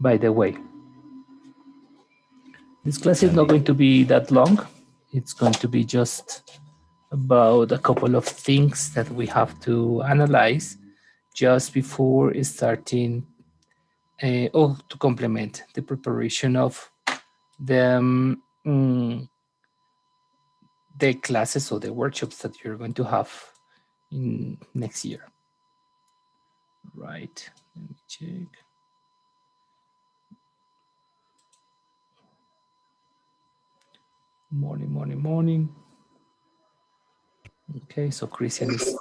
by the way. This class is not going to be that long. It's going to be just about a couple of things that we have to analyze just before starting or to complement the preparation of the, the classes or the workshops that you're going to have in next year. Right, let me check. Morning. Okay, so Christian is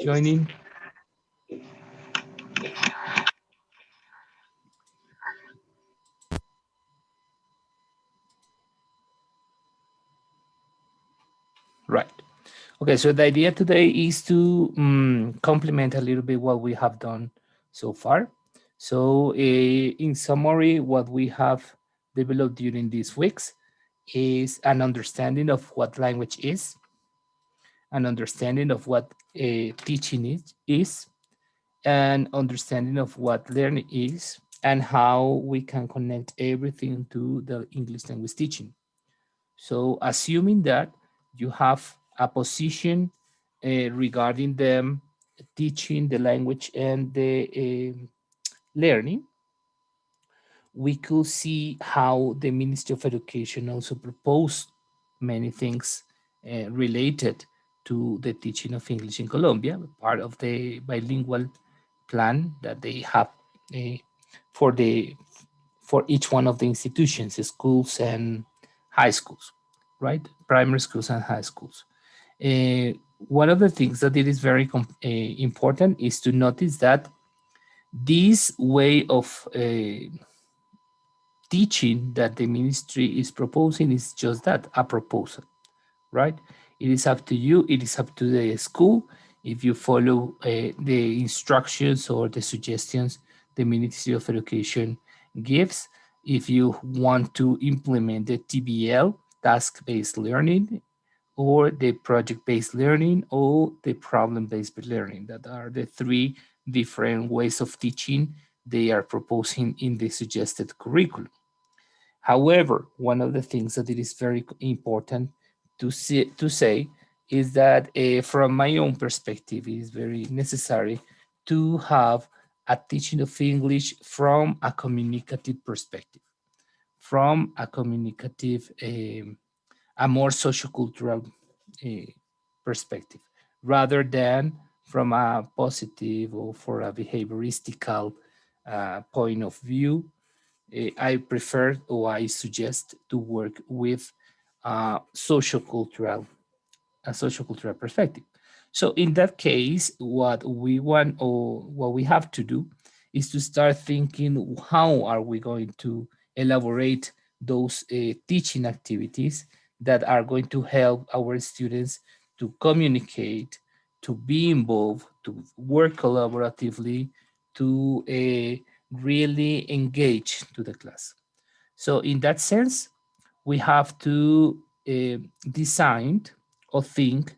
joining. Right. Okay, so the idea today is to complement a little bit what we have done so far. So in summary, what we have developed during these weeks is an understanding of what language is, an understanding of what teaching is, an understanding of what learning is, and how we can connect everything to the English language teaching. So assuming that you have a position regarding the teaching the language and the learning, we could see how the Ministry of Education also proposed many things related to the teaching of English in Colombia, part of the bilingual plan that they have uh, for the for each one of the institutions, schools and high schools, right? Primary schools and high schools. One of the things that it is very important is to notice that this way of teaching that the ministry is proposing is just that, a proposal, right? It is up to you, it is up to the school if you follow the instructions or the suggestions the Ministry of Education gives. If you want to implement the TBL, task-based learning, or the project-based learning, or the problem-based learning, that are the three different ways of teaching they are proposing in the suggested curriculum. However, one of the things that it is very important to say is that from my own perspective, it is very necessary to have a teaching of English from a communicative perspective, from a communicative, a more sociocultural perspective, rather than from a positive or for a behavioristical point of view. I prefer or I suggest to work with a sociocultural perspective. So in that case, what we want or what we have to do is to start thinking how are we going to elaborate those teaching activities that are going to help our students to communicate, to be involved, to work collaboratively, to really engage to the class. So in that sense, we have to design or think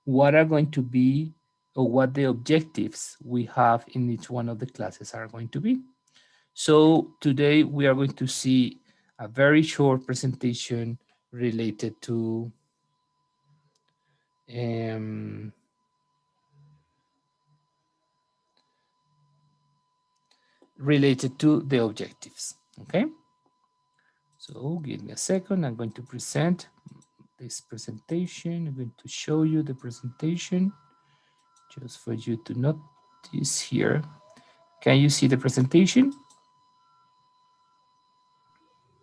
what are going to be or what the objectives we have in each one of the classes are going to be. So today we are going to see a very short presentation related to um, the objectives. Okay, so give me a second. I'm going to present this presentation. I'm going to show you the presentation just for you to notice here. Can you see the presentation?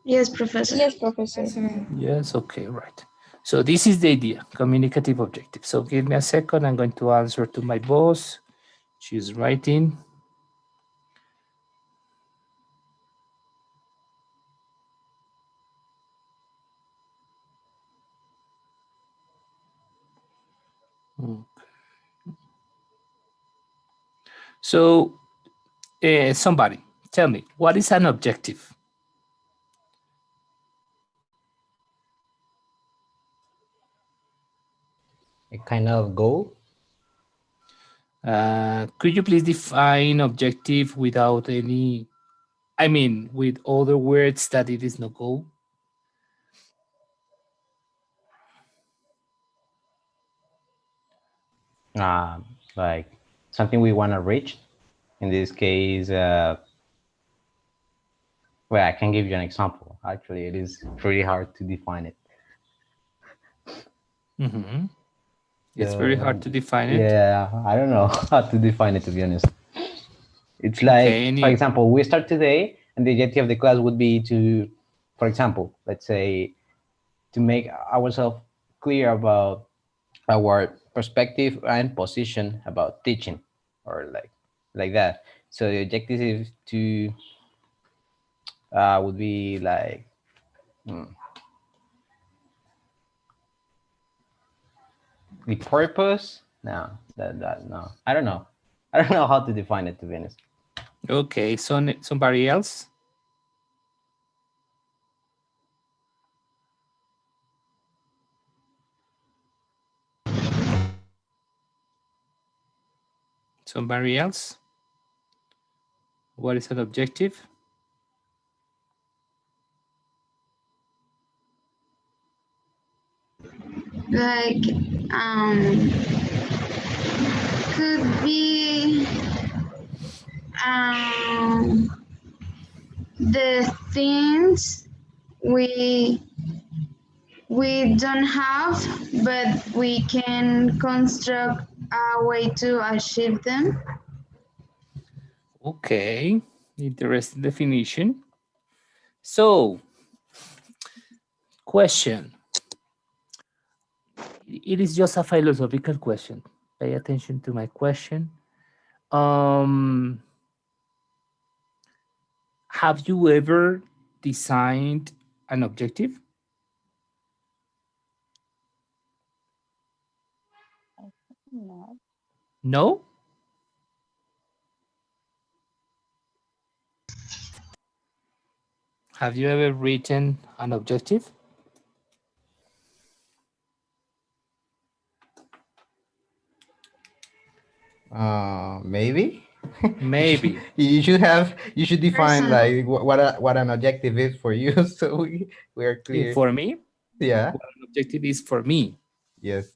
Yes, Professor. Yes, Professor. Yes, okay, right. So this is the idea, communicative objective. So give me a second. I'm going to answer to my boss. She's writing. Okay. So somebody tell me, what is an objective? A kind of goal. Could you please define objective without any I mean, with other words that it is no goal. Like something we want to reach. In this case, well, I can give you an example. Actually, it is pretty hard to define it. Mm-hmm. It's very hard to define it. Yeah, I don't know how to define it, to be honest. It's like, Okay, for example, we start today, and the objective of the class would be to, for example, let's say, to make ourselves clear about our perspective and position about teaching, or like that. So the objective is to would be like the purpose. No, that no, I don't know. I don't know how to define it, to be honest. Okay, so somebody else? Somebody else? What is an objective? Like, could be the things we don't have, but we can construct a way to achieve them. Okay, interesting definition. So, question. It is just a philosophical question. Pay attention to my question. Have you ever designed an objective? No. No? Have you ever written an objective? Maybe. Maybe. You should define Personal. like what an objective is for you, so we are clear. For me, Yeah. what an objective is for me. Yes.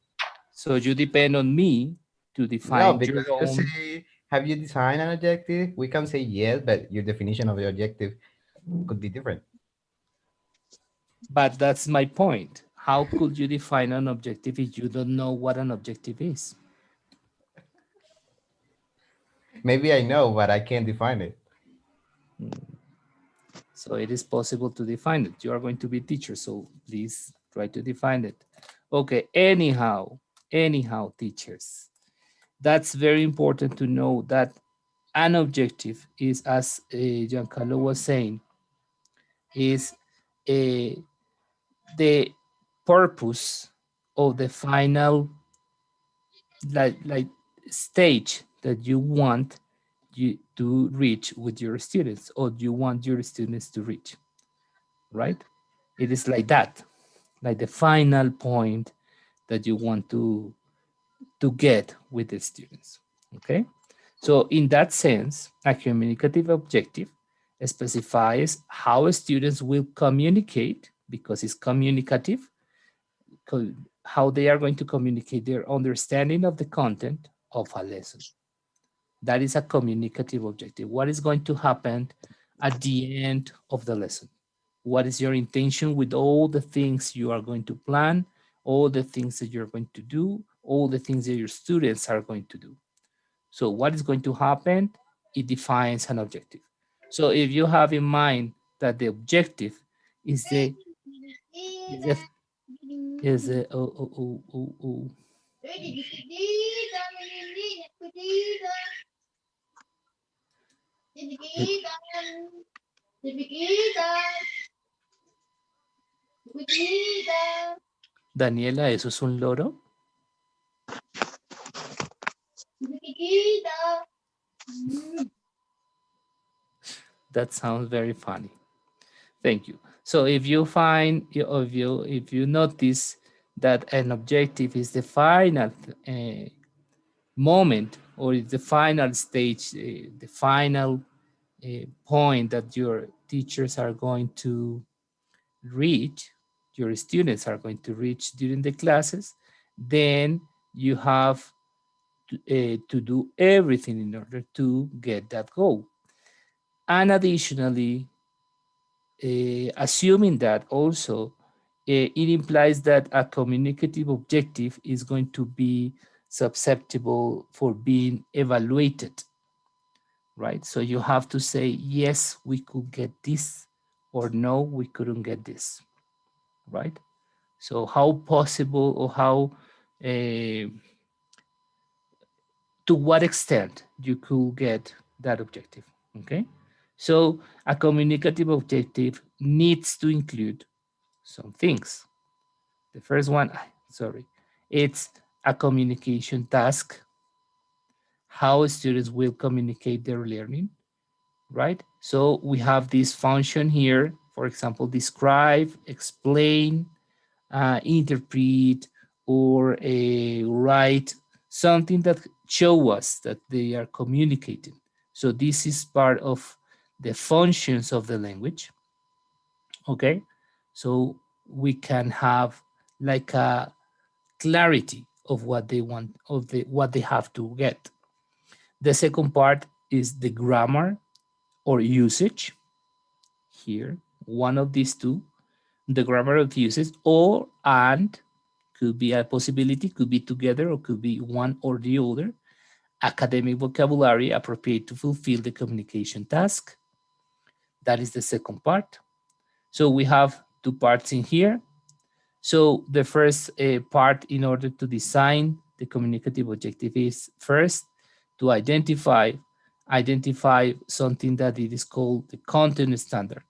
So you depend on me to No, define because your you own. say, have you designed an objective? We can say yes, but your definition of the objective could be different. But that's my point. How could you define an objective if you don't know what an objective is? Maybe I know, but I can't define it. So it is possible to define it. You are going to be teacher, so please try to define it. Okay, anyhow, teachers. That's very important to know that an objective is, as Giancarlo was saying, is the purpose of the final like stage that you want you to reach with your students, or you want your students to reach, right? It is like that, like the final point that you want to get with the students. Okay, so in that sense, a communicative objective specifies how students will communicate, because it's communicative, how they are going to communicate their understanding of the content of a lesson. That is a communicative objective. What is going to happen at the end of the lesson? What is your intention with all the things you are going to plan, all the things that you're going to do, all the things that your students are going to do? So what is going to happen? It defines an objective. So if you have in mind that the objective is the Daniela, ¿eso es un loro? That sounds very funny. Thank you. So if you find, if you notice that an objective is the final moment, or the final stage, the final point that your teachers are going to reach, your students are going to reach during the classes, then you have to do everything in order to get that goal. And additionally, assuming that also, it implies that a communicative objective is going to be susceptible for being evaluated, right? So you have to say, yes, we could get this, or no, we couldn't get this, right? So how possible, or how, to what extent you could get that objective, okay? So a communicative objective needs to include some things. The first one, sorry, it's a communication task, how students will communicate their learning, right? So we have this function here, for example, describe, explain, interpret, or write something that show us that they are communicating. So this is part of the functions of the language, okay? So we can have like a clarity of what they want, of what they have to get. The second part is the grammar or usage. Here, one of these two, the grammar of usage, or and could be a possibility, could be together, or could be one or the other. Academic vocabulary appropriate to fulfill the communication task. That is the second part. So we have two parts in here. So the first part, in order to design the communicative objective, is first to identify something that it is called the content standard.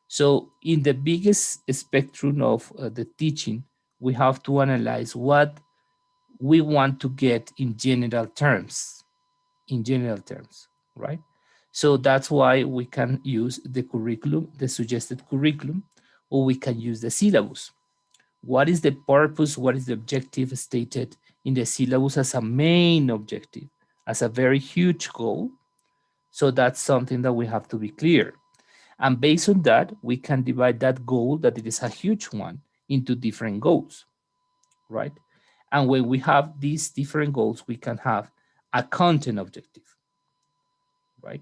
So in the biggest spectrum of the teaching, we have to analyze what we want to get in general terms, right? So that's why we can use the curriculum, the suggested curriculum, or we can use the syllabus. What is the purpose? What is the objective stated in the syllabus as a main objective, as a very huge goal? So that's something that we have to be clear. And based on that, we can divide that goal, that it is a huge one, into different goals, right? And when we have these different goals, we can have a content objective, right?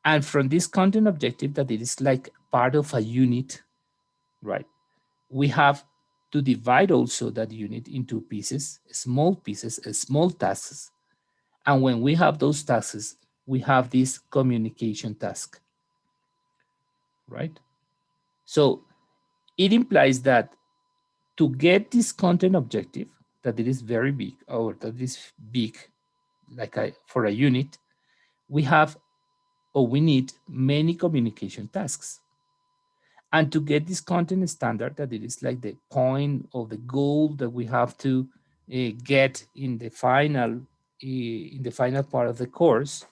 And from this content objective, that it is like part of a unit, right? We have to divide also that unit into pieces, small tasks. And when we have those tasks, we have this communication task, right? So it implies that to get this content objective, that it is very big, or that is big, like for a unit, we have, or we need many communication tasks. And to get this content standard, that it is like the point of the goal that we have to get in the final part of the course,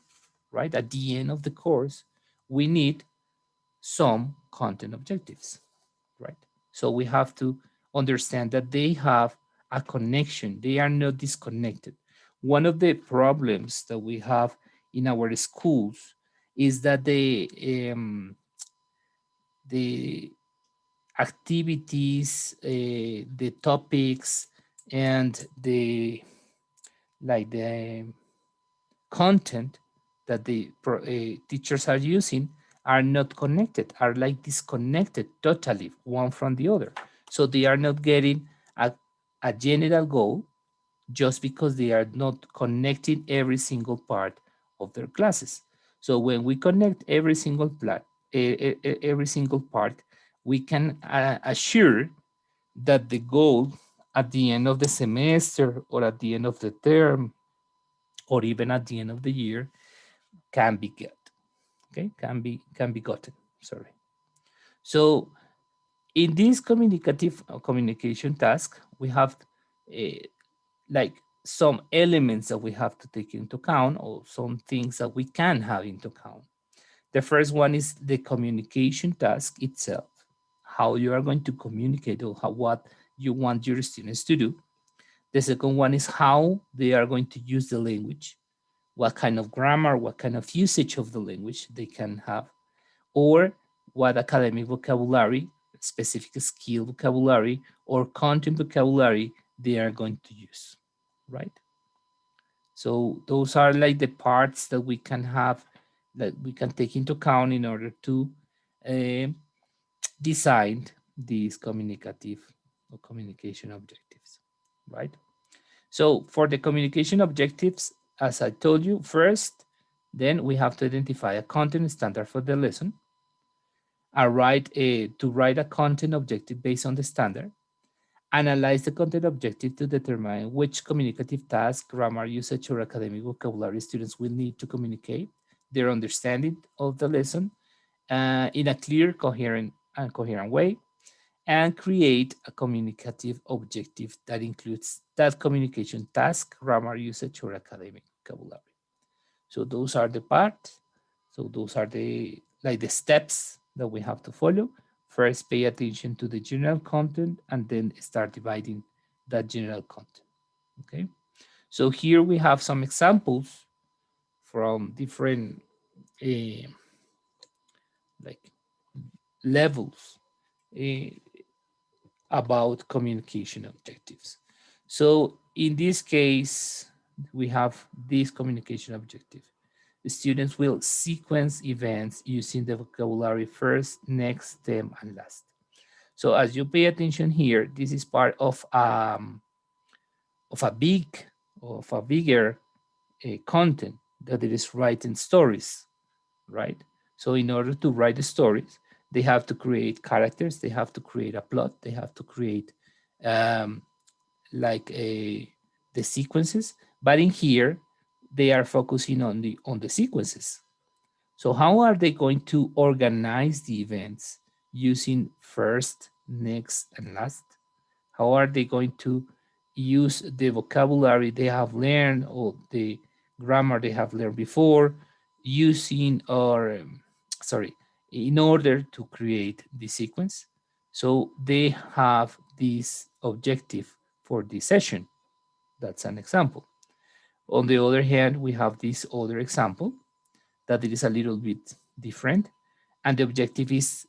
right? At the end of the course, we need some content objectives, right? So we have to understand that they have a connection. They are not disconnected. One of the problems that we have in our schools is that the activities, the topics, and the content that the teachers are using are not connected, are like disconnected totally one from the other. So they are not getting a general goal just because they are not connecting every single part of their classes. So when we connect every single part, we can assure that the goal at the end of the semester, or at the end of the term, or even at the end of the year, can be get, okay, can be gotten, sorry. So in this communication task, we have like some elements that we have to take into account, or some things that we can have into account. The first one is the communication task itself, how you are going to communicate, or what you want your students to do. The second one is how they are going to use the language, what kind of grammar, what kind of usage of the language they can have, or what academic vocabulary, specific skill vocabulary, or content vocabulary they are going to use, right? So those are like the parts that we can have, that we can take into account in order to design these communicative or communication objectives, right? So for the communication objectives, as I told you, first, then we have to identify a content standard for the lesson, to write a content objective based on the standard, analyze the content objective to determine which communicative task, grammar usage, or academic vocabulary students will need to communicate their understanding of the lesson in a clear, coherent way, and create a communicative objective that includes that communication task, grammar usage, or academic vocabulary. So those are the parts. So those are the steps that we have to follow. First, pay attention to the general content and then start dividing that general content, okay? So here we have some examples from different levels about communication objectives. So in this case, we have this communication objective. The students will sequence events using the vocabulary first, next, them, and last. So as you pay attention here, this is part of a bigger content that it is writing stories, right? So in order to write the stories, they have to create characters, they have to create a plot, they have to create the sequences. But in here, they are focusing on the sequences. So how are they going to organize the events using first, next, and last? How are they going to use the vocabulary they have learned or the grammar they have learned before using in order to create the sequence? So they have this objective for this session. That's an example. On the other hand, we have this other example that it is a little bit different, and the objective is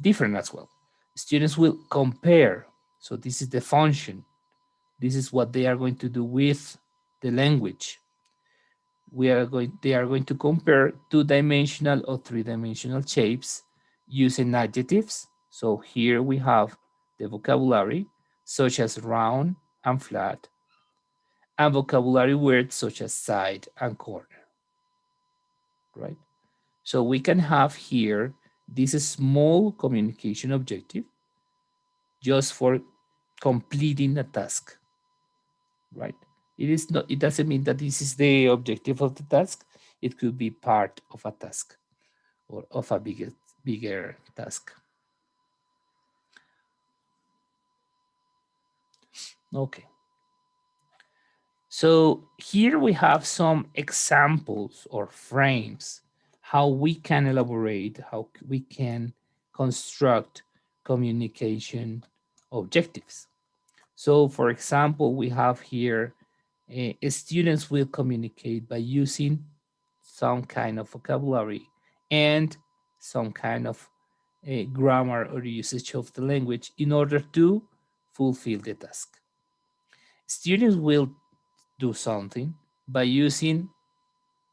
different as well. Students will compare. So this is the function. This is what they are going to do with the language. They are going to compare two-dimensional or three-dimensional shapes using adjectives. So here we have the vocabulary, such as round and flat, and vocabulary words such as side and corner, right? So we can have here this small communication objective just for completing a task, right? It doesn't mean that this is the objective of the task. It could be part of a task or of a bigger task. Okay. So here we have some examples or frames, how we can elaborate, how we can construct communication objectives. So for example, we have here, students will communicate by using some kind of vocabulary and some kind of grammar or usage of the language in order to fulfill the task. Students will do something by using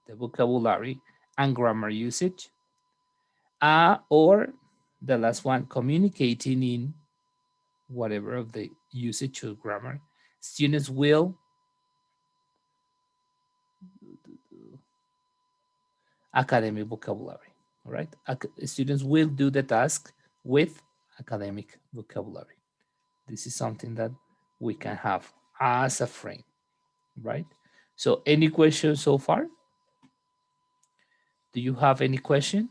the vocabulary and grammar usage, or the last one, communicating in whatever of the usage of grammar. Students will academic vocabulary, all right? Students will do the task with academic vocabulary. This is something that we can have as a frame, right? So any questions so far? Do you have any question?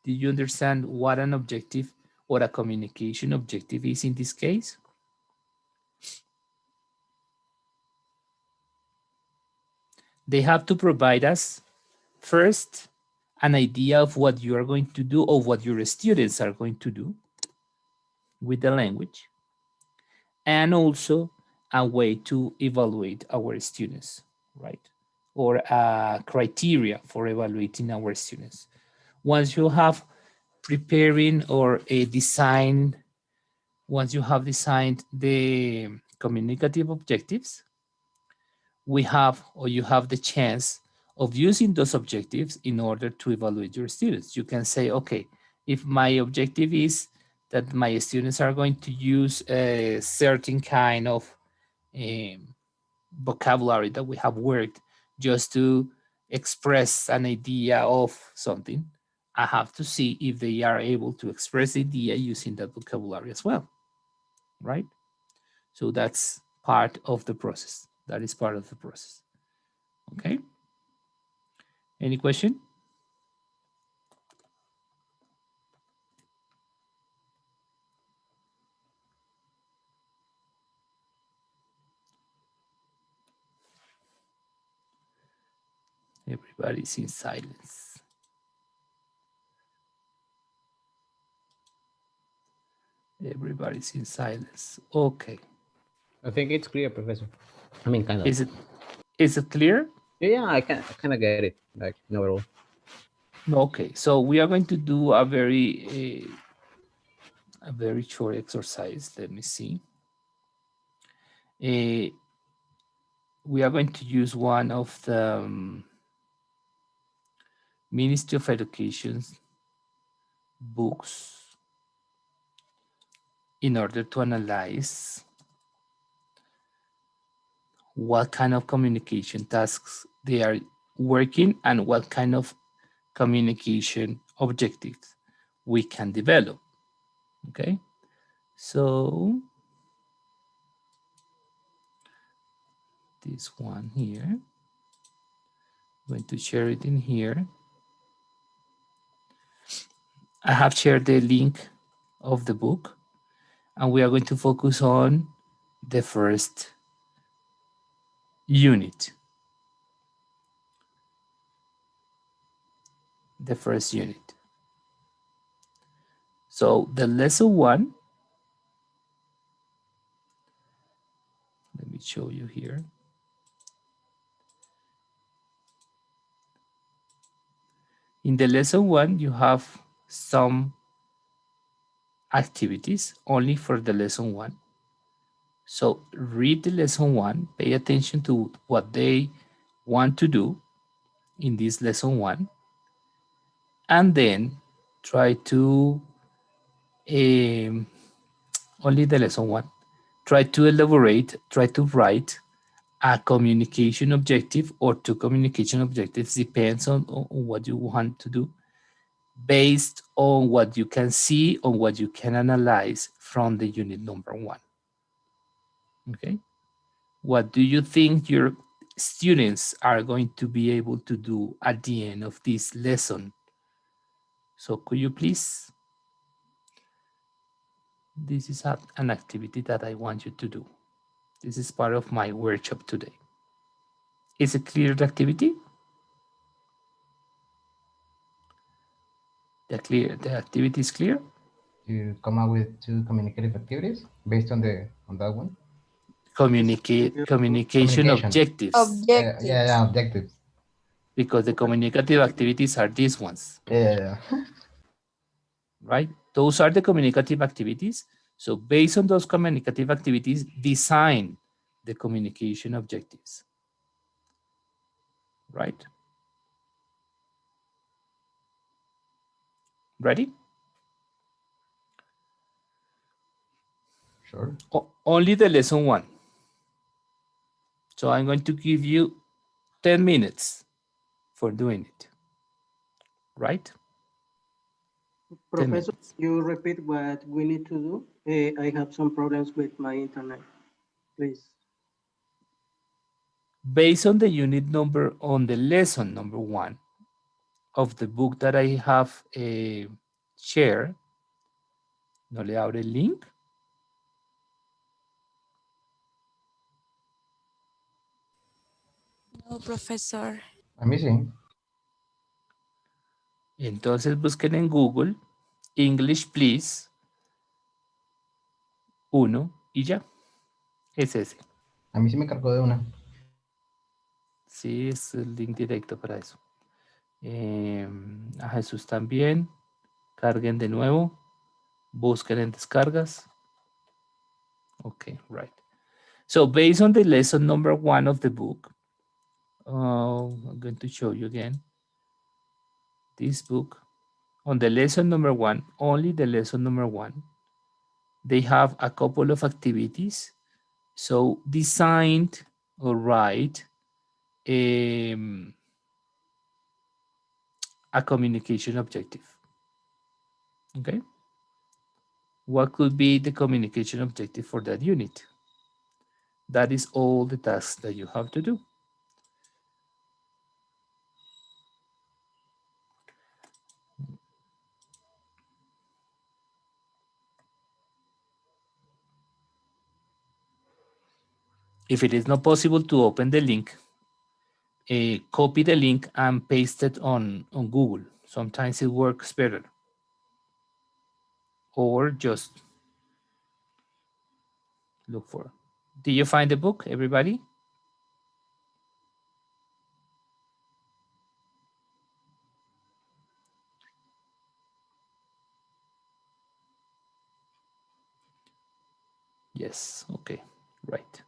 Do you understand what an objective or a communication objective is in this case? They have to provide us first an idea of what you are going to do or what your students are going to do with the language, and also a way to evaluate our students, right? or a criteria for evaluating our students. Once you have preparing or a design, once you have designed the communicative objectives, we have, or you have the chance of using those objectives in order to evaluate your students. You can say, okay, if my objective is that my students are going to use a certain kind of vocabulary that we have worked just to express an idea of something, I have to see if they are able to express the idea using that vocabulary as well, right? So that's part of the process. That is part of the process. Okay. Any question? Everybody's in silence. Everybody's in silence. Okay. I think it's clear, Professor. I mean, kind of. Is it clear? Yeah, I kind of get it. Like, not at all. Okay. So we are going to do a very short exercise. Let me see. We are going to use one of the Ministry of Education's books in order to analyze what kind of communication tasks they are working and what kind of communication objectives we can develop. Okay, so this one here, I'm going to share it in here. I have shared the link of the book, and we are going to focus on the first unit. The first unit. So the lesson one, let me show you here. In the lesson one, you have some activities only for the lesson one. So read the lesson one, pay attention to what they want to do in this lesson one, and then try to, only the lesson one, try to elaborate, try to write a communication objective or two communication objectives, depends on what you want to do, based on what you can see, on what you can analyze from the unit number one. Okay, what do you think your students are going to be able to do at the end of this lesson? So could you please, this is an activity that I want you to do. This is part of my workshop today. Is it clear, the activity? The activity is clear? To come up with two communicative activities based on that one. Communication objectives. Yeah, objectives. Because the communicative activities are these ones. Yeah. Right? Those are the communicative activities. So based on those communicative activities, design the communication objectives. Right? Ready? Sure. Only the lesson one. So I'm going to give you 10 minutes for doing it. Right? Professor, you repeat what we need to do? I have some problems with my internet, please. Based on the unit number, on the lesson number one of the book that I have shared, ¿no le abre el link? No, profesor. I'm missing. Entonces busquen en Google English Please 1 y ya. Es ese. A mí sí me cargó de una. Sí, es el link directo para eso. A Jesús también. Carguen de nuevo. Busquen en descargas. Okay, right. So based on the lesson number 1 of the book, I'm going to show you again this book. On the lesson number 1, only the lesson number 1, they have a couple of activities. So designed or write a communication objective. Okay. What could be the communication objective for that unit? That is all the tasks that you have to do. If it is not possible to open the link, copy the link and paste it on Google. Sometimes it works better. Or just look for. Did you find the book, everybody? Yes, okay, right.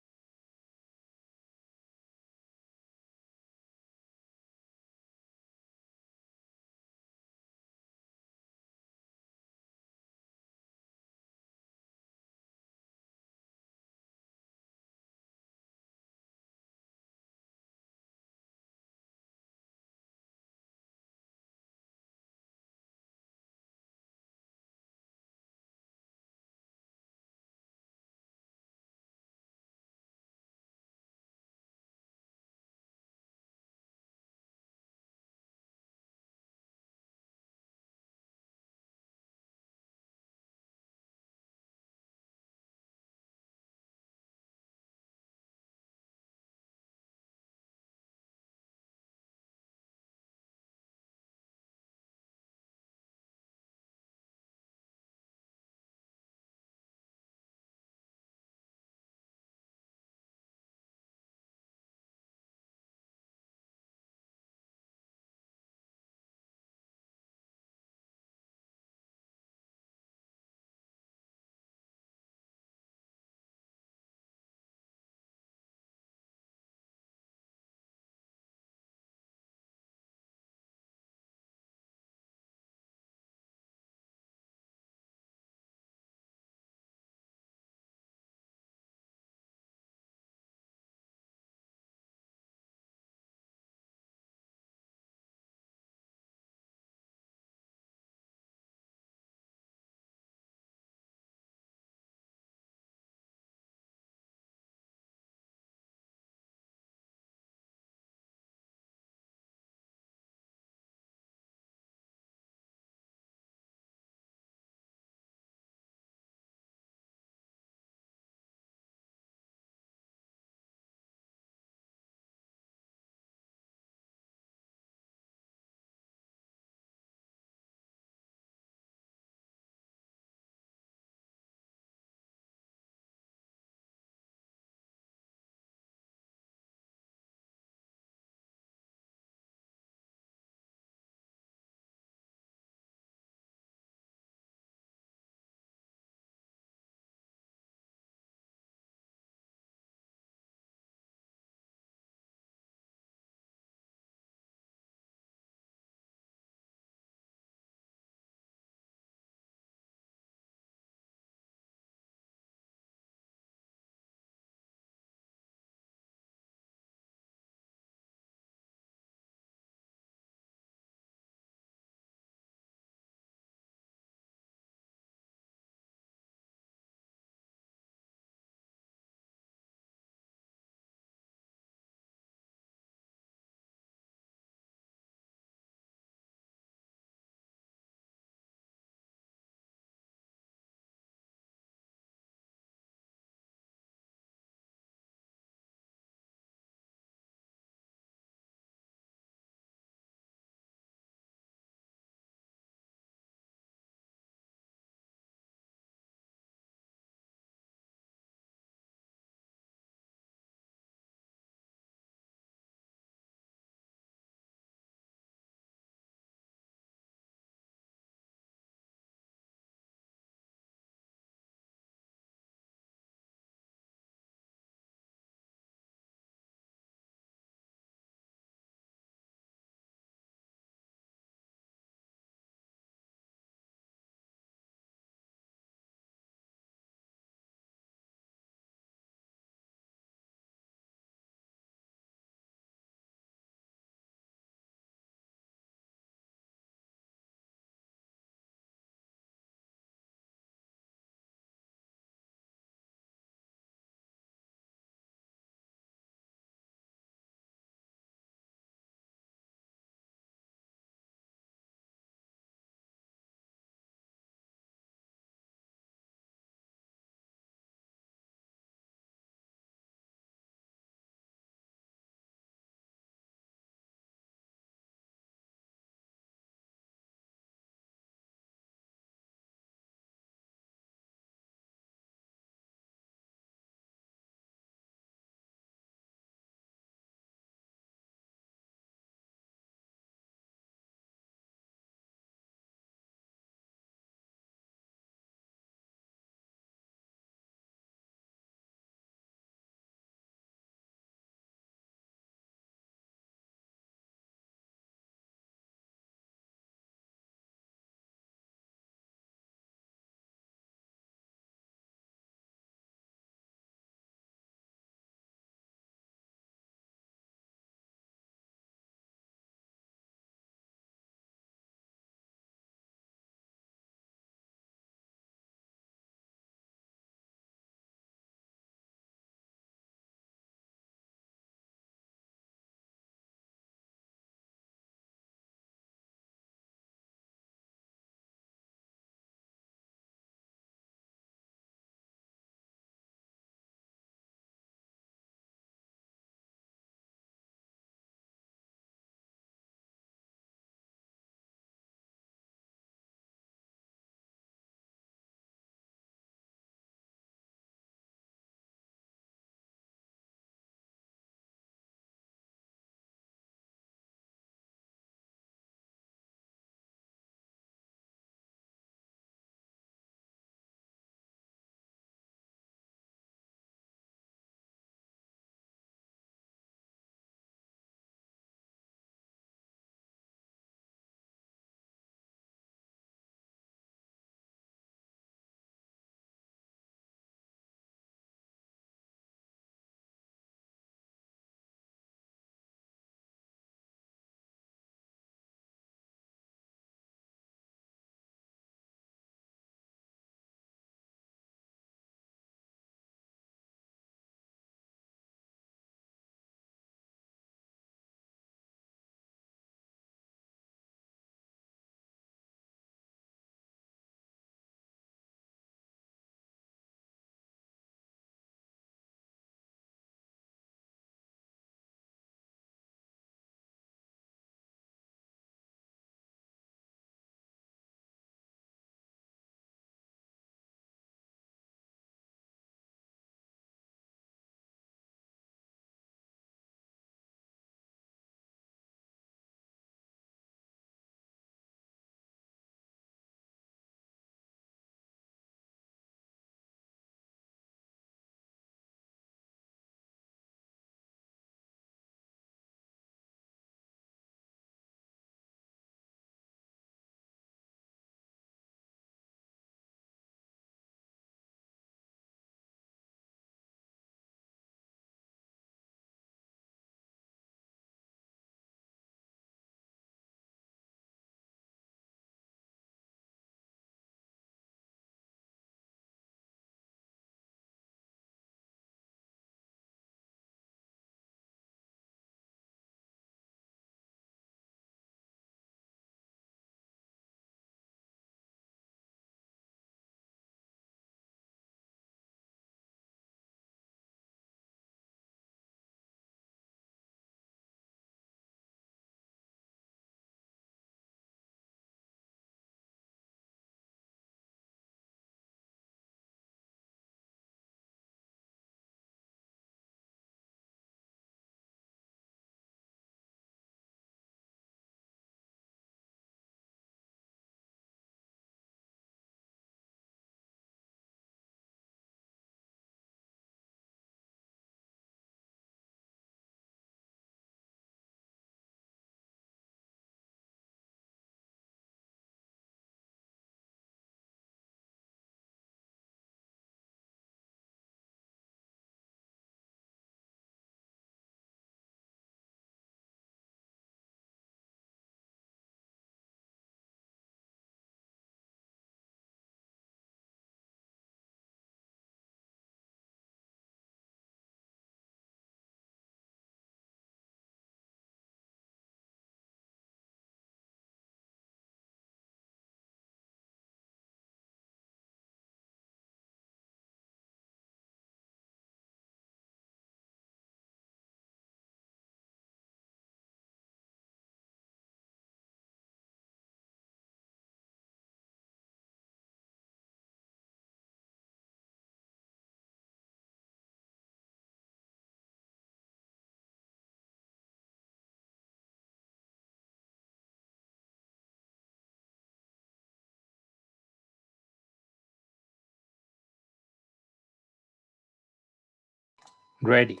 Ready?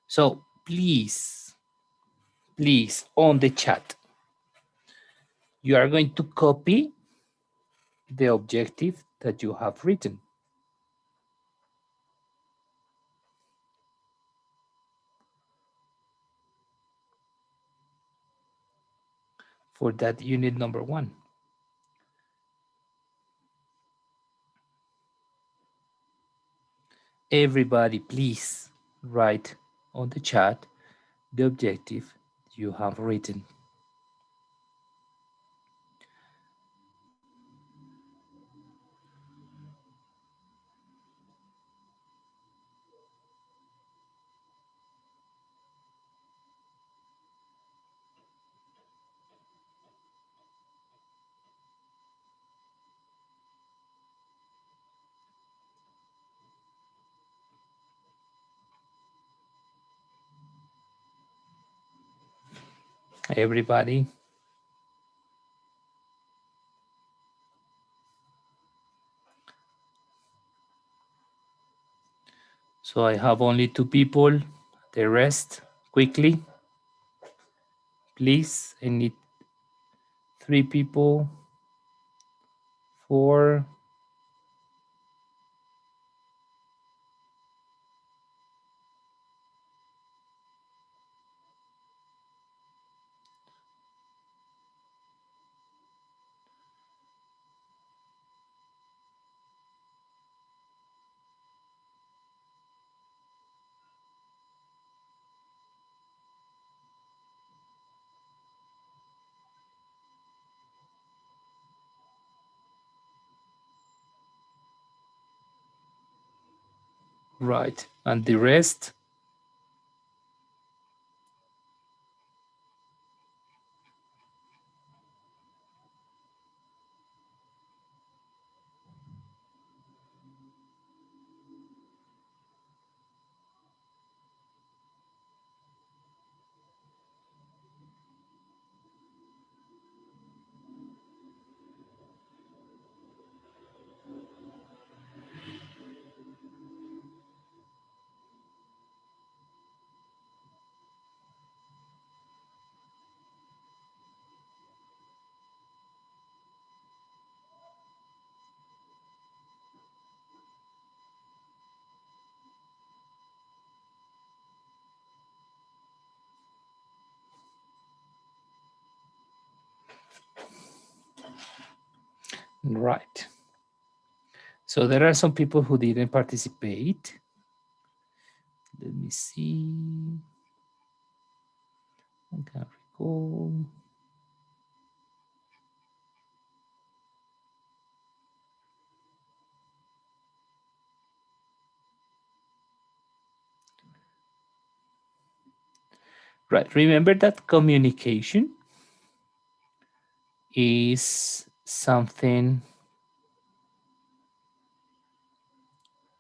So please, on the chat, you are going to copy the objective that you have written. For that unit number 1. Everybody, please write on the chat the objective you have written. Everybody. So I have only 2 people. The rest, quickly. Please, I need 3 people. 4. Right, and the rest? Right. So there are some people who didn't participate. Let me see. I can't recall. Right, remember that communication is something,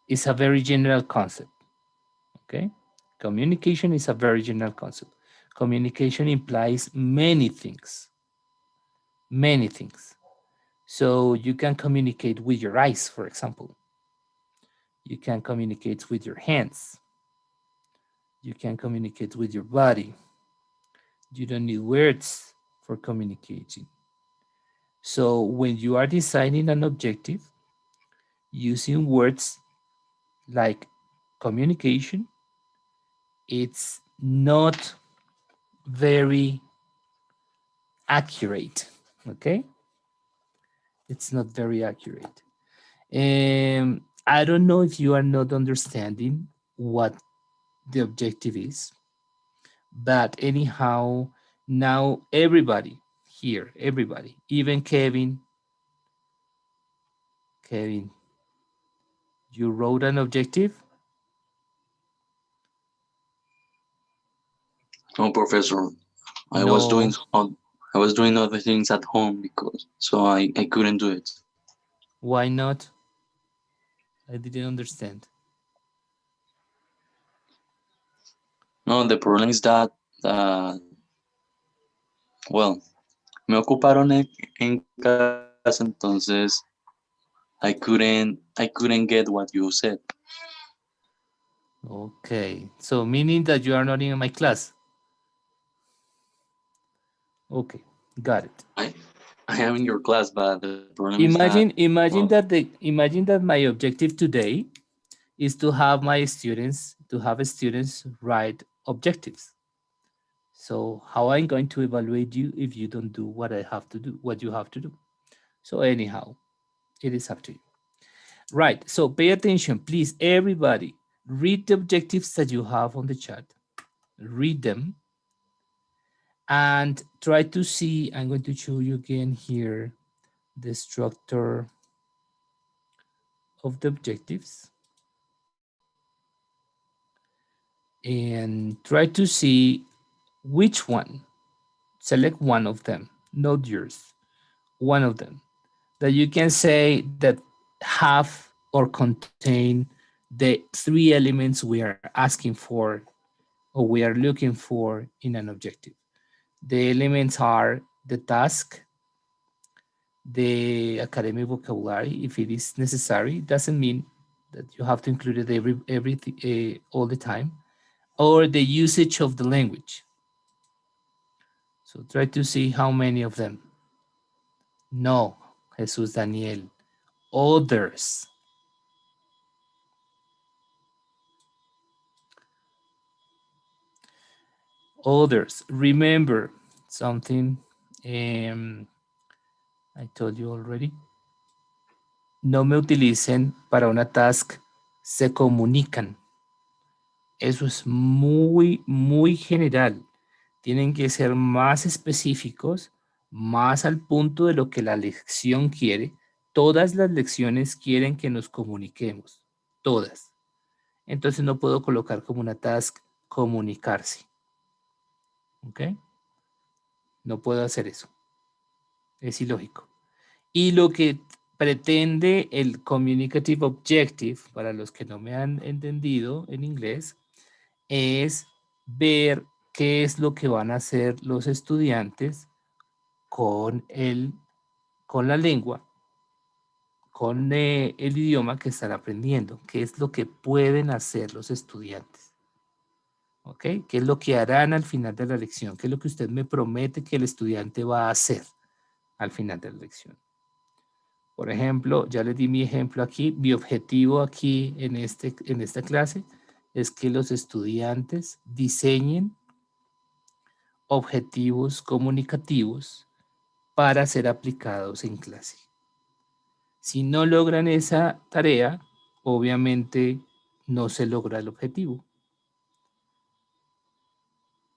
is a very general concept, okay? Communication is a very general concept. Communication implies many things, many things. So you can communicate with your eyes, for example. You can communicate with your hands. You can communicate with your body. You don't need words for communicating. So when you are designing an objective, using words like communication, it's not very accurate, okay? It's not very accurate. I don't know if you are not understanding what the objective is, but anyhow, now everybody here, everybody, even Kevin, you wrote an objective? No, professor. I No. was doing other things at home because so I couldn't do it. Why not? I didn't understand. No, the problem is that well, me ocuparon en casa, entonces I couldn't get what you said. Okay, so meaning that you are not in my class. Okay, got it. I am in your class, but the problem is that, well, Imagine that my objective today is to have my students write objectives. So how I'm going to evaluate you if you don't do what I have to do, what you have to do. So anyhow, it is up to you. Right, so pay attention, please, everybody. Read the objectives that you have on the chat. Read them and try to see, I'm going to show you again here, the structure of the objectives. And try to see which one, select one of them, not yours, one of them, that you can say that have or contain the three elements we are asking for or we are looking for in an objective. The elements are the task, the academic vocabulary, if it is necessary. Doesn't mean that you have to include it all the time, or the usage of the language. So try to see how many of them. No, Jesus Daniel. Others. Others. Remember something I told you already. No me utilicen para una task, se comunican. Eso es muy, muy general. Tienen que ser más específicos, más al punto de lo que la lección quiere. Todas las lecciones quieren que nos comuniquemos. Todas. Entonces no puedo colocar como una task comunicarse. ¿Ok? No puedo hacer eso. Es ilógico. Y lo que pretende el Communicative Objective, para los que no me han entendido en inglés, es ver qué es lo que van a hacer los estudiantes con con la lengua, con el idioma que están aprendiendo, qué es lo que pueden hacer los estudiantes. ¿Ok? ¿Qué es lo que harán al final de la lección? ¿Qué es lo que usted me promete que el estudiante va a hacer al final de la lección? Por ejemplo, ya les di mi ejemplo aquí. Mi objetivo aquí en esta clase es que los estudiantes diseñen objetivos comunicativos para ser aplicados en clase. Si no logran esa tarea, obviamente no se logra el objetivo.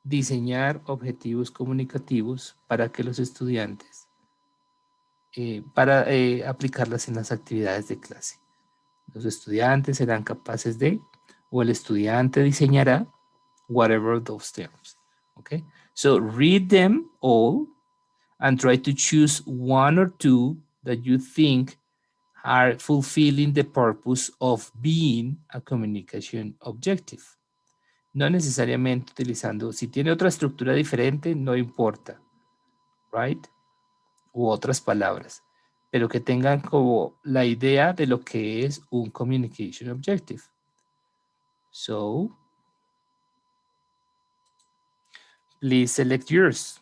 Diseñar objetivos comunicativos para que los estudiantes, para aplicarlas en las actividades de clase. Los estudiantes serán capaces de, o el estudiante diseñará, whatever those terms. Okay, so read them all and try to choose one or two that you think are fulfilling the purpose of being a communication objective. No necesariamente utilizando, si tiene otra estructura diferente, no importa, right? U otras palabras, pero que tengan como la idea de lo que es un communication objective. So, please select yours.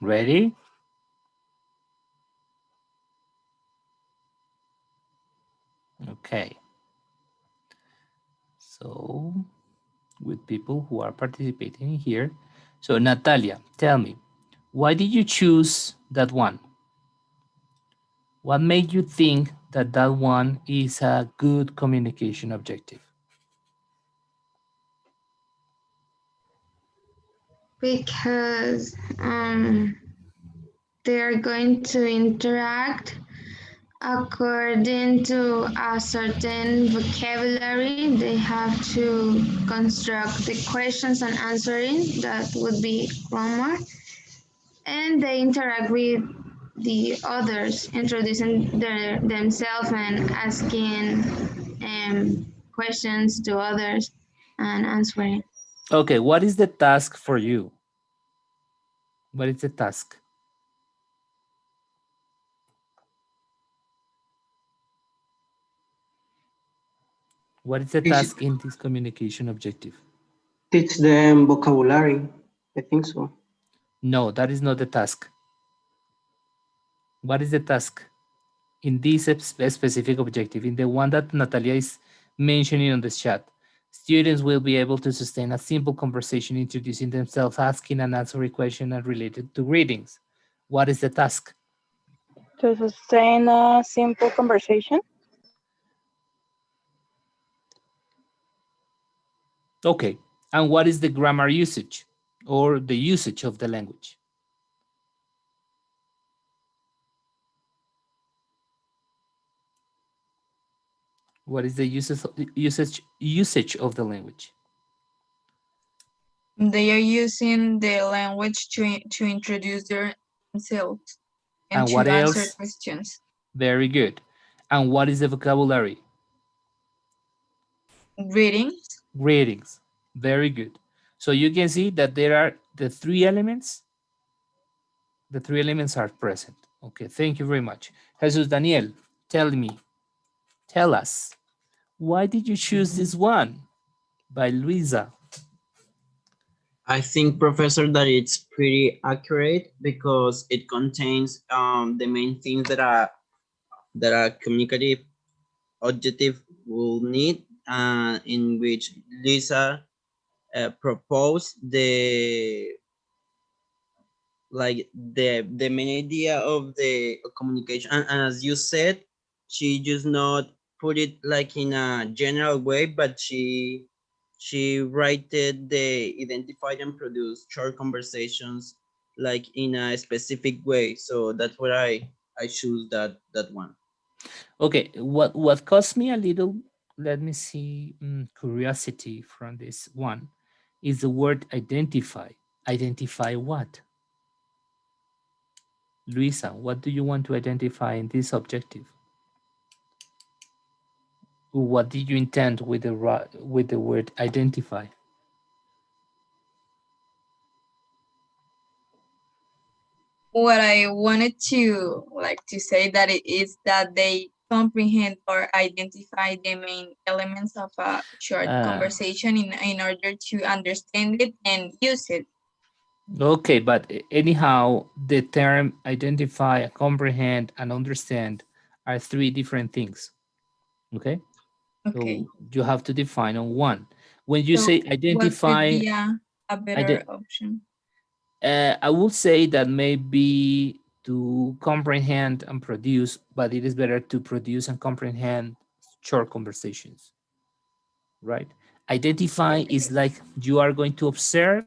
Ready? Okay. So, with people who are participating here. So, Natalia, tell me, why did you choose that one? What made you think that that one is a good communication objective? Because they are going to interact according to a certain vocabulary. They have to construct the questions and answering, that would be grammar, and they interact with the others, introducing themselves and asking questions to others and answering. Okay, what is the task for you? What is the task? What is the Teach, task in this communication objective? teach them vocabulary. I think so. No, that is not the task. What is the task in this specific objective? In the one that Natalia is mentioning on the chat, students will be able to sustain a simple conversation, introducing themselves, asking and answering questions and related to readings. What is the task? To sustain a simple conversation. Okay, and what is the grammar usage or the usage of the language? What is the usage of the language? They are using the language to introduce themselves and what to answer else? questions. Very good. And what is the vocabulary? Readings. Readings. Very good. So you can see that there are the three elements. The three elements are present. Okay, thank you very much. Jesus Daniel, tell us, why did you choose this one? By Luisa. I think, Professor, that it's pretty accurate because it contains the main things that a communicative objective will need, in which Lisa proposed the main idea of the communication, and as you said, she just not put it like in a general way, but she rated the identified and produced short conversations like in a specific way. So that's what I choose that one. Okay, what caused me a little, let me see, curiosity from this one is the word identify. Identify what? Luisa, what do you want to identify in this objective? What did you intend with the word identify? What I wanted to say that it is that they comprehend or identify the main elements of a short conversation in order to understand it and use it. Okay, but anyhow, the term identify, comprehend, and understand are three different things. Okay? Okay. So you have to define on one. When you say identify, what could be a better option? I would say that maybe to comprehend and produce, but it is better to produce and comprehend short conversations, right? Identify is like you are going to observe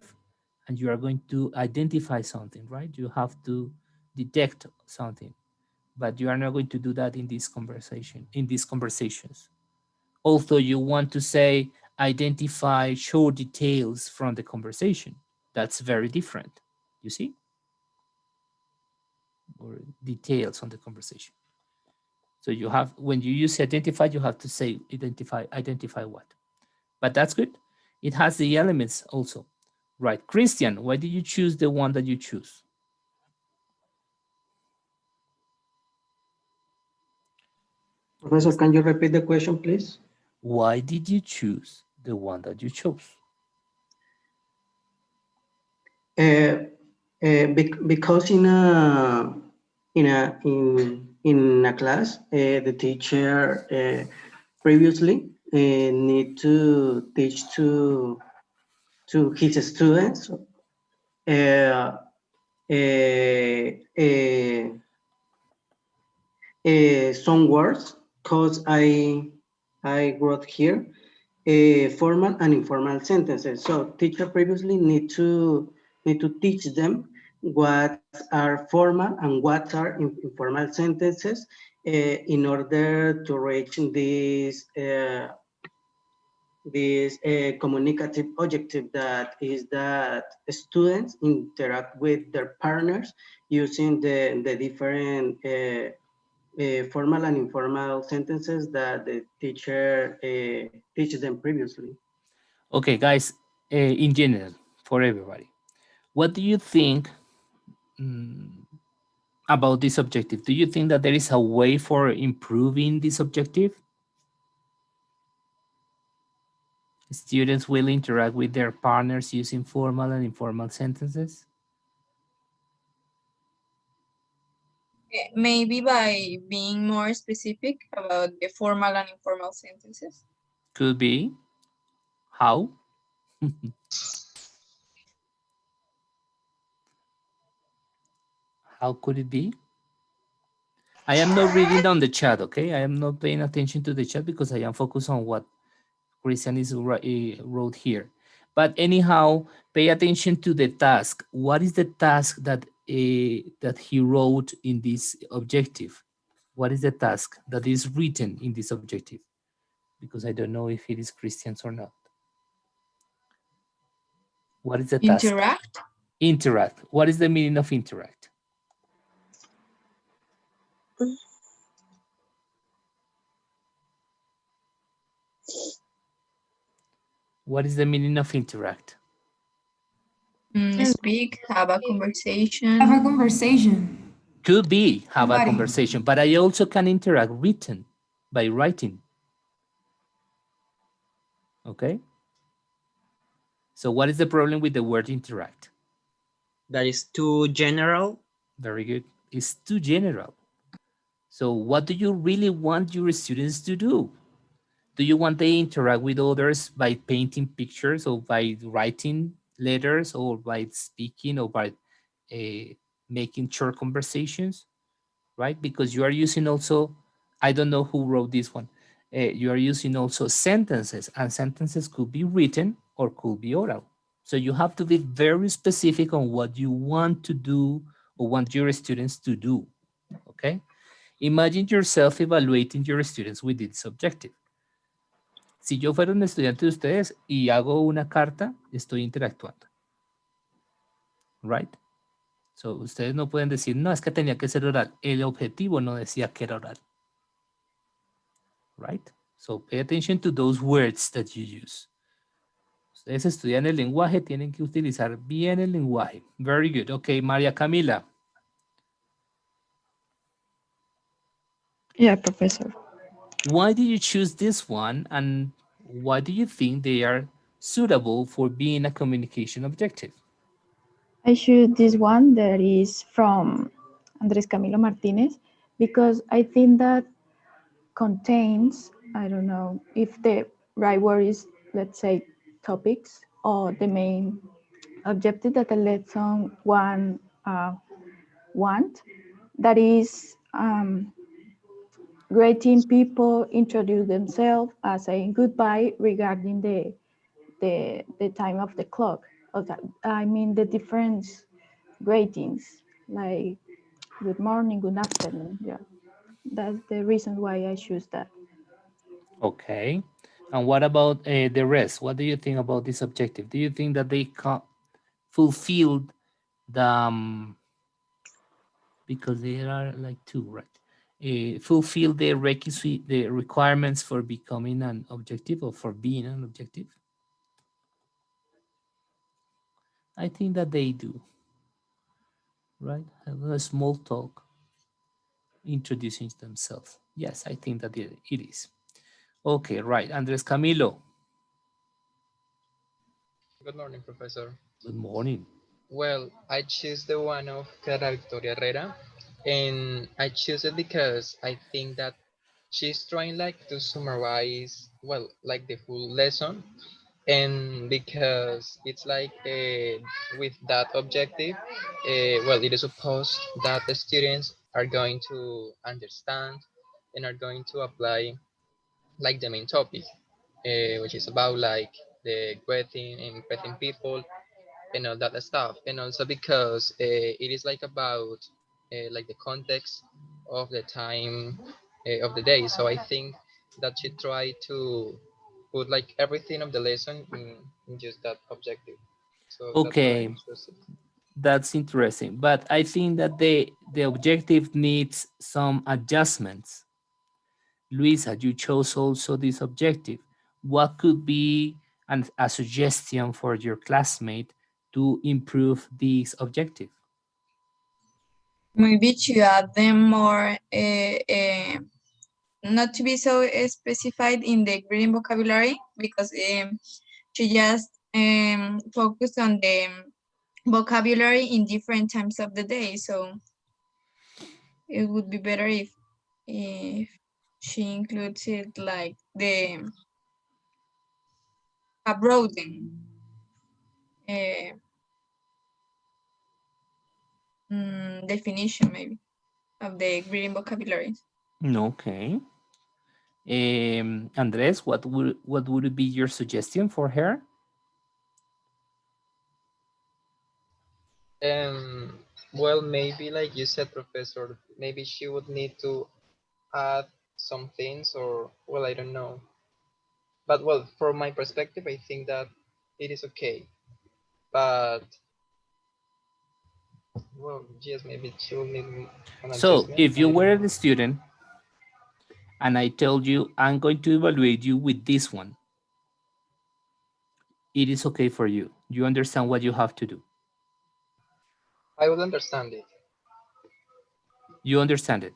and you are going to identify something, right? You have to detect something, but you are not going to do that in this conversation, in these conversations. Also, you want to say, identify short details from the conversation. That's very different, you see? Or details on the conversation. So you have, when you use identify, you have to say identify what. But that's good. It has the elements also. Right, Christian, why did you choose the one that you choose? Professor, can you repeat the question, please? Why did you choose the one that you chose? Because in a class, the teacher previously need to teach to his students some words, because I wrote here formal and informal sentences. So teacher previously need to teach them what are formal and what are informal sentences in order to reach this communicative objective, that is that students interact with their partners using the different formal and informal sentences that the teacher teaches them previously. Okay, guys, in general, for everybody, what do you think about this objective? Do you think that there is a way for improving this objective? Students will interact with their partners using formal and informal sentences? Maybe by being more specific about the formal and informal sentences. Could be. How? How could it be? I am not reading down the chat, okay? I am not paying attention to the chat because I am focused on what Christian is wrote here. But anyhow, pay attention to the task. What is the task that that he wrote in this objective? What is the task that is written in this objective? Because I don't know if it is Christian's or not. What is the task? Interact. Interact. What is the meaning of interact? What is the meaning of interact? Speak, have a conversation. Have a conversation. Could be have a conversation, but I also can interact written by writing. Okay. So what is the problem with the word interact? That is too general. Very good. It's too general. So what do you really want your students to do? Do you want they interact with others by painting pictures or by writing letters or by speaking or by making short conversations, right? Because you are using also, I don't know who wrote this one. You are using also sentences, and sentences could be written or could be oral. So you have to be very specific on what you want to do or want your students to do, okay? Imagine yourself evaluating your students with this objective. Si yo fuera un estudiante de ustedes y hago una carta, estoy interactuando. Right? So, ustedes no pueden decir, no, es que tenía que ser oral. El objetivo no decía que era oral. Right? So, pay attention to those words that you use. Ustedes estudian el lenguaje, tienen que utilizar bien el lenguaje. Very good. Okay, María Camila. Yeah, professor. Why did you choose this one, and why do you think they are suitable for being a communication objective? I choose this one that is from Andrés Camilo Martinez because I think that contains, I don't know if the right word is, let's say, topics or the main objective that the lesson one want. That is greeting people, introduce themselves, saying goodbye regarding the time of the clock. I mean the different greetings, like good morning, good afternoon. Yeah, that's the reason why I choose that. Okay. And what about the rest? What do you think about this objective? Do you think that they fulfilled the, because there are like two, right? Fulfill the requisite, the requirements for becoming an objective or for being an objective? I think that they do, right? Have a small talk, introducing themselves. Yes, I think that it is. Okay, right. Andres Camilo. Good morning, Professor. Good morning. Well, I choose the one of Clara Victoria Herrera, and I choose it because I think that she's trying like to summarize, well, like the full lesson, and because it's like with that objective, well, it is supposed that the students are going to understand and are going to apply like the main topic, which is about like the greeting and greeting people and all that stuff, and also because it is like about like the context of the time of the day. So I think that she tried to put like everything of the lesson in just that objective. So that's why I Okay, chose it. that's interesting. But I think that the objective needs some adjustments. Luisa, you chose also this objective. What could be a suggestion for your classmate to improve this objective? Maybe to add them more, not to be so specified in the reading vocabulary, because to just focus on the vocabulary in different times of the day. So it would be better if she includes it like the a broaden definition maybe of the reading vocabulary. Okay. Andres, what would be your suggestion for her? Well, maybe like you said, Professor, maybe she would need to add some things, or well, I don't know. But well, from my perspective, I think that it is okay. But well, yes, maybe she will need an So adjustment. if you I don't were know. the student and I told you I'm going to evaluate you with this one, it is okay for you. You understand what you have to do. I would understand it. You understand it.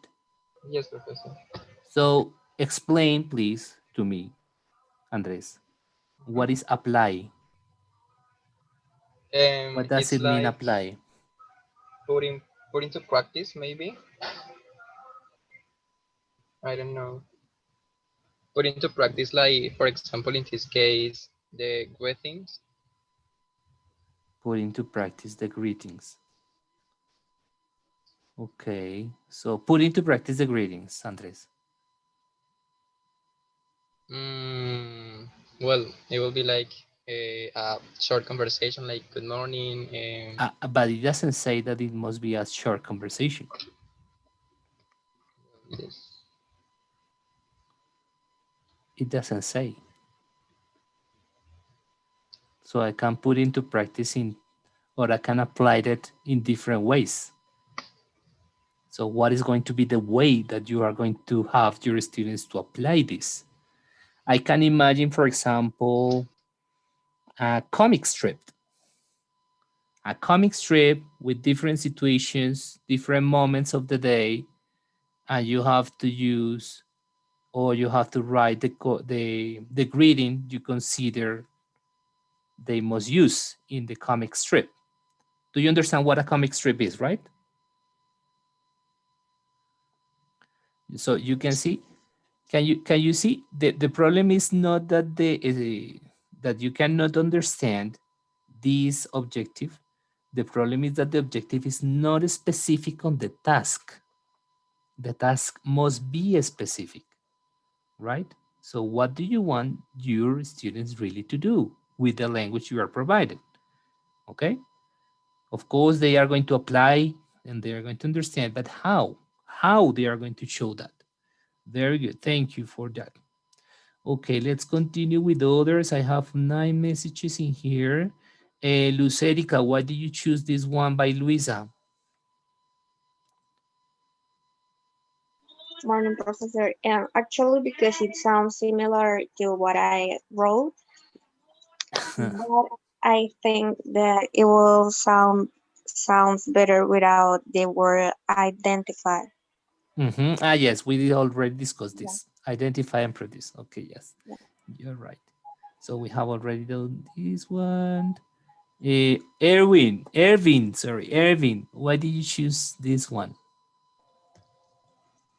Yes, Professor. So explain, please, to me, Andres, what is apply? What does It's it mean like apply? putting put into practice, maybe. I don't know. Put into practice, like for example, in this case, the greetings. Put into practice the greetings. Okay, so put into practice the greetings, Andres. Well, it will be like a short conversation, like good morning. But it doesn't say that it must be a short conversation. Yes. It doesn't say. So I can put into practice or I can apply that in different ways. So what is going to be the way that you are going to have your students to apply this? I can imagine, for example, a comic strip. A comic strip with different situations, different moments of the day, and you have to use or you have to write the greeting you consider they must use in the comic strip. Do you understand what a comic strip is, right? So you can see, can you see the problem is not that that you cannot understand this objective. The problem is that the objective is not specific on the task. The task must be specific, right? So what do you want your students really to do with the language you are provided? Okay. Of course, they are going to apply and they are going to understand, but how they are going to show that? Very good. Thank you for that. Okay, let's continue with others. I have 9 messages in here. Lucerica, why did you choose this one by Luisa? Morning, Professor. Actually, because it sounds similar to what I wrote, but I think that it will sounds better without the word identify. Yes, we did already discuss Yeah, this. Identify and produce. Okay, yes, yeah. you're right. So we have already done this one. Ervin, why did you choose this one?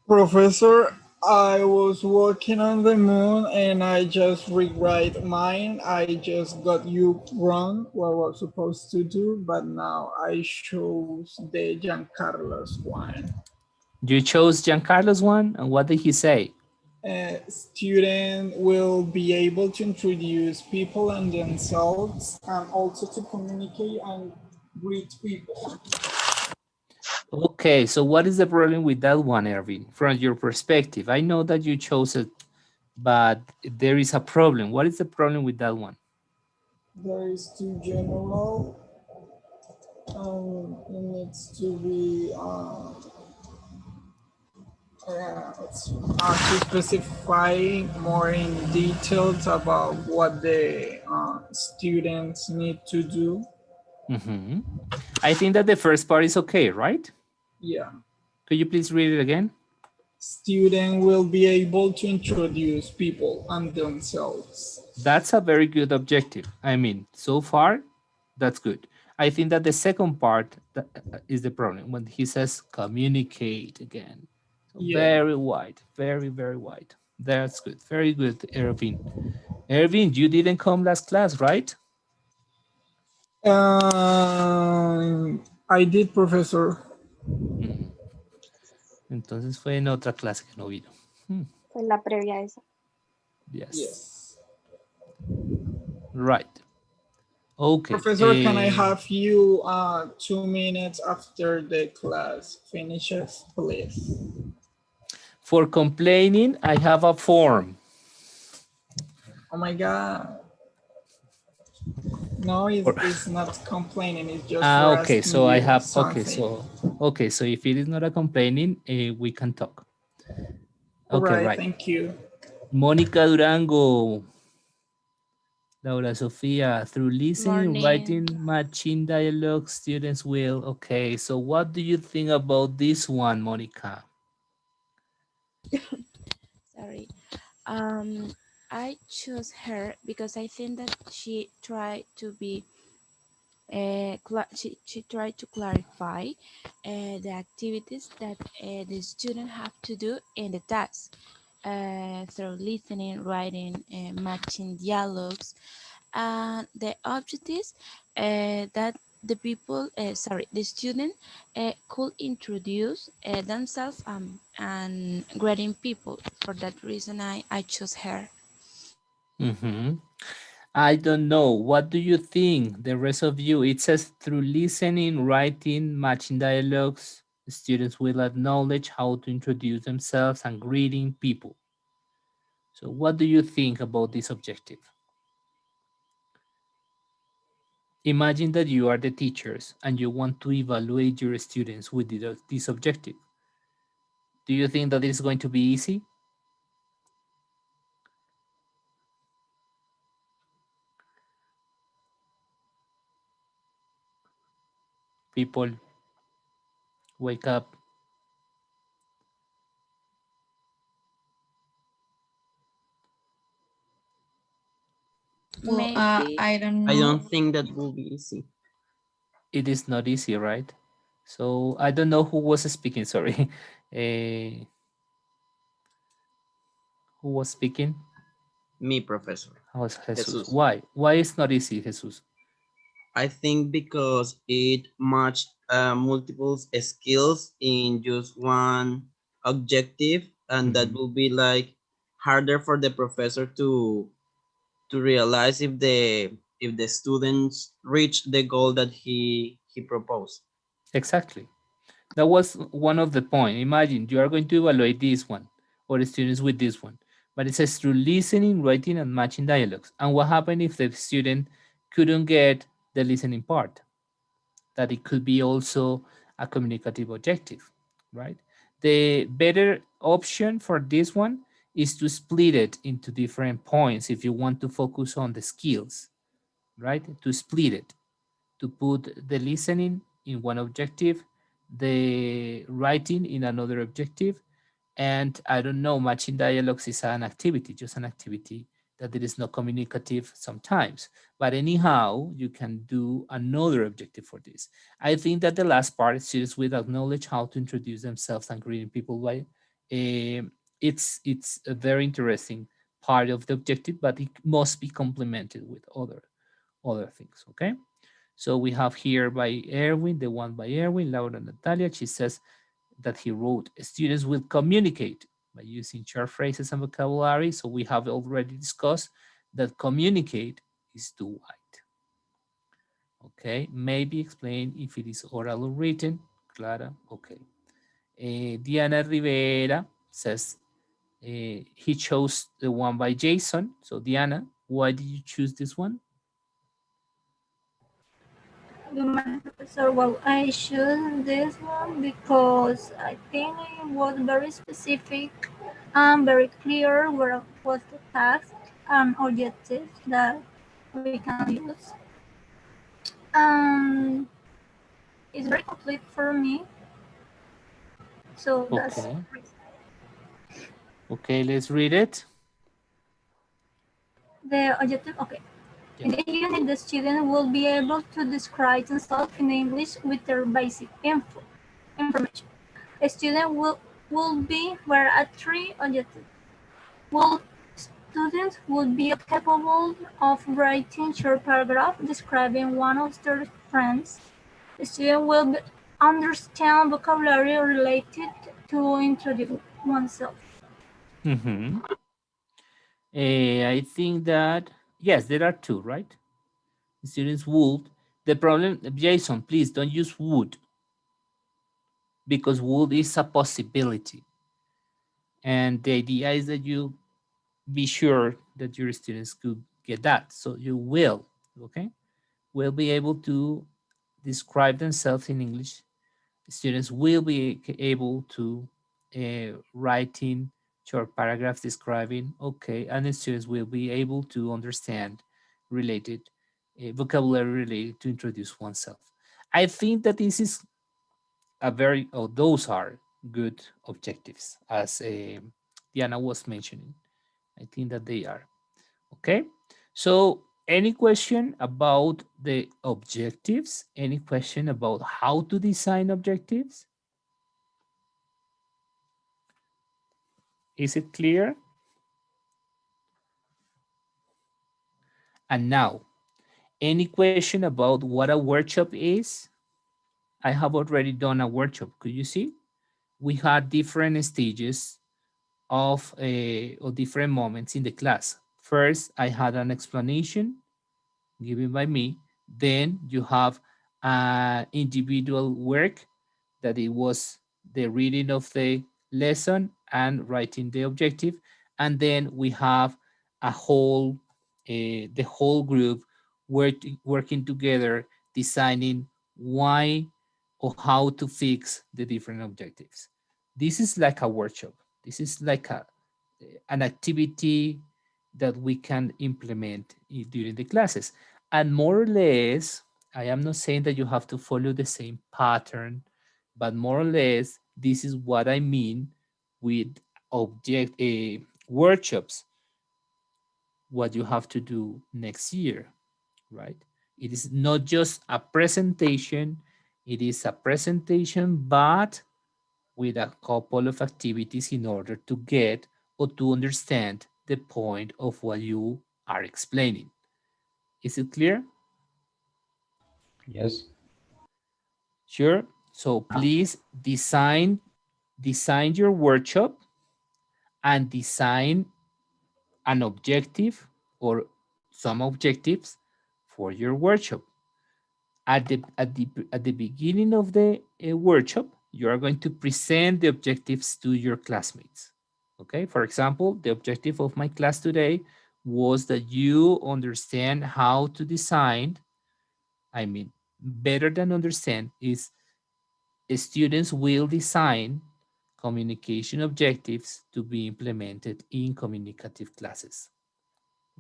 Professor, I was walking on the moon and I just rewrite mine. I just got you wrong what I was supposed to do, but now I chose the Giancarlo's one. You chose Giancarlo's one, and what did he say? Student will be able to introduce people and themselves and also to communicate and greet people. Okay, so what is the problem with that one, Ervin, from your perspective? I know that you chose it, but there is a problem. What is the problem with that one? There is too general. It needs to be to specify more in details about what the students need to do. Mm-hmm. I think that the first part is okay, right? Yeah. Could you please read it again? Student will be able to introduce people and themselves. That's a very good objective. I mean, so far, that's good. I think that the second part is the problem when he says communicate again. So yeah. Very wide, very, very wide. That's good. Very good, Ervin. Ervin, you didn't come last class, right? I did, professor. Entonces fue en otra clase que no vino. Fue la previa a esa. Yes. Right. Okay. Professor, can I have you 2 minutes after the class finishes, please? For complaining, I have a form. Oh my God. No, it's not complaining. It's just for okay. So I have something. okay. So if it is not a complaining, we can talk. Okay, right. Thank you. Mónica Durango. Laura Sofia, through listening, writing, matching dialogue, students will. Okay, so what do you think about this one, Monica? Sorry. I chose her because I think that she tried to be she tried to clarify the activities that the student have to do in the task through listening, writing, matching dialogues, and the objectives that the people, the student could introduce themselves and greeting people. For that reason, I chose her. Mm-hmm. I don't know. What do you think, the rest of you? It says through listening, writing, matching dialogues, students will acknowledge how to introduce themselves and greeting people. So what do you think about this objective? Imagine that you are the teachers and you want to evaluate your students with this objective. Do you think that it's going to be easy? People, wake up. Well, I don't know. I don't think that will be easy. It is not easy, right? So I don't know who was speaking, sorry. Who was speaking? Me, professor. Oh, Jesus. Why? Why is not easy, Jesus? I think because it matched multiple skills in just one objective, and that will be like harder for the professor to realize if the students reach the goal that he proposed. Exactly. That was one of the points. Imagine you are going to evaluate this one or the students with this one, but it says through listening, writing, and matching dialogues. And what happened if the student couldn't get the listening part? That it could be also a communicative objective, right? The better option for this one is to split it into different points if you want to focus on the skills, right? To split it, to put the listening in one objective, the writing in another objective, and I don't know, matching dialogues is an activity, just an activity that it is not communicative sometimes. But anyhow, you can do another objective for this. I think that the last part, students will acknowledge how to introduce themselves and greeting people by, it's a very interesting part of the objective, but it must be complemented with other things, okay? So we have here by Erwin, the one by Erwin, Laura Natalia, she says that he wrote, students will communicate by using short phrases and vocabulary. So we have already discussed that communicate is to write. Okay, maybe explain if it is oral or written. Clara, okay. Diana Rivera says he chose the one by Jason. So Diana, why did you choose this one? Good morning, Professor. Well, I chose this one because I think it was very specific and very clear what was the task and objectives that we can use. It's very complete for me. So that's okay. Okay, let's read it. The objective, okay. In the unit, the student will be able to describe themselves in English with their basic information. A student will be where at 3 objectives. Students would be capable of writing short paragraph describing one of their friends. The student will understand vocabulary related to introduce oneself. I think that, yes, there are 2, right? The students would. The problem, Jason, please don't use would, because would is a possibility. And the idea is that you be sure that your students could get that. So you will, okay? Will be able to describe themselves in English. Students will be able to write in short paragraphs describing, okay, and the students will be able to understand related vocabulary related to introduce oneself. I think that this is a very, those are good objectives, as Diana was mentioning. I think that they are. Okay, so any question about the objectives? Any question about how to design objectives? Is it clear? And now, any question about what a workshop is? I have already done a workshop. Could you see? We had different stages of or different moments in the class. First, I had an explanation given by me. Then you have an individual work that it was the reading of the lesson and writing the objective. And then we have a whole, the whole group working together, designing why or how to fix the different objectives. This is like a workshop. This is like an activity that we can implement during the classes. And more or less, I am not saying that you have to follow the same pattern, but more or less, this is what I mean with workshops, what you have to do next year, right? It is not just a presentation, it is a presentation, but with a couple of activities in order to get or to understand the point of what you are explaining. Is it clear? Yes. Sure. So please design your workshop and design an objective or some objectives for your workshop. At the beginning of the workshop, you are going to present the objectives to your classmates. Okay, for example, the objective of my class today was that you understand how to design, I mean, better than understand is students will design communication objectives to be implemented in communicative classes,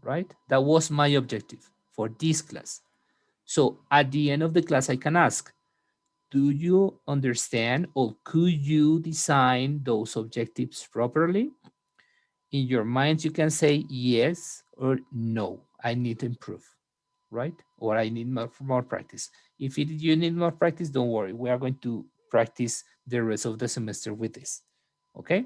right? That was my objective for this class. So at the end of the class, I can ask, do you understand or could you design those objectives properly? in your mind, you can say yes or no, I need to improve, right? Or I need more practice. If you need more practice, don't worry. We are going to practice the rest of the semester with this. Okay?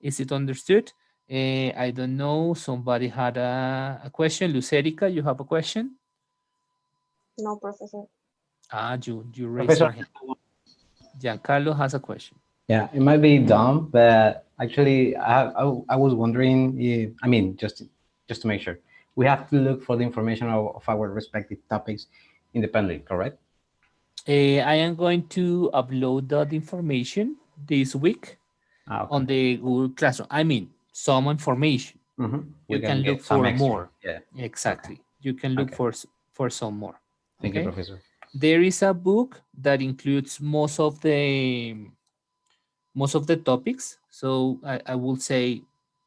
Is it understood? I don't know. Somebody had a question. Lucerica, you have a question? No, Professor. You raised Professor. your hand. Giancarlo has a question. Yeah, it might be dumb, but actually, I was wondering if, I mean, just to make sure, we have to look for the information of our respective topics independently, correct? I am going to upload that information this week on the Google Classroom. I mean, some information. You can look for more. Yeah, exactly. Okay. You can look for some more. Thank you, Professor. There is a book that includes most of the topics. So I will say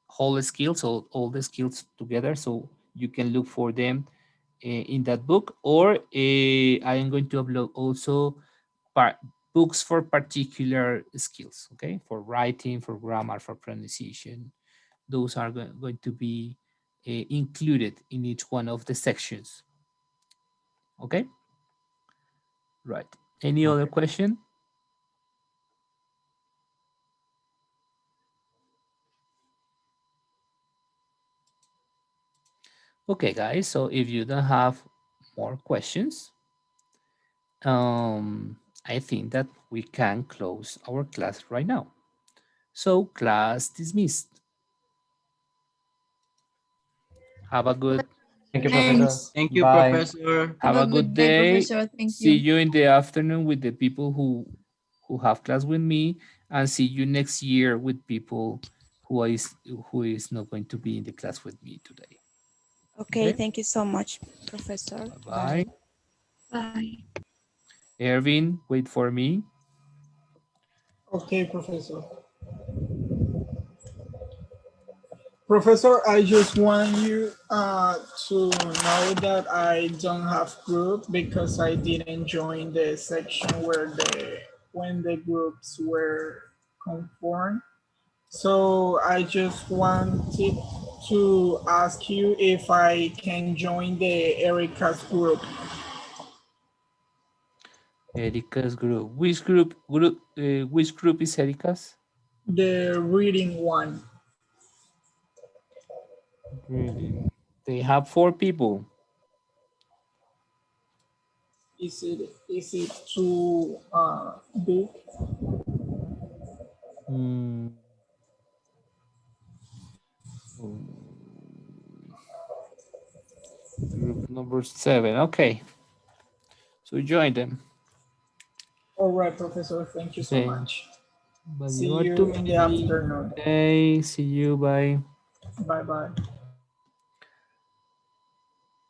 whole skills, all the skills together. So you can look for them in that book, or I am going to upload also books for particular skills, okay? For writing, for grammar, for pronunciation. Those are going to be included in each one of the sections, okay? Right. Any other question? Okay, guys, so if you don't have more questions, I think that we can close our class right now. So class dismissed. Have a good. Thank you, Professor. Thank you, Professor. Have a good day. Professor. Thank See you. you in the afternoon with the people who have class with me, and see you next year with people who is not going to be in the class with me today. Okay, thank you so much, Professor. Bye. Bye. Erwin, wait for me. Okay, Professor. Professor, I just want you to know that I don't have group because I didn't join the section when the groups were conformed. So I just wanted to ask you if I can join the Erica's group. Erica's group. Which group is Erica's? The reading one. Reading. They have 4 people. Is it too big? Group number 7. Okay. So join them. All right, Professor. Thank you so Okay. much. But See you are you too in the many. afternoon. Hey, see you. Bye. Bye-bye.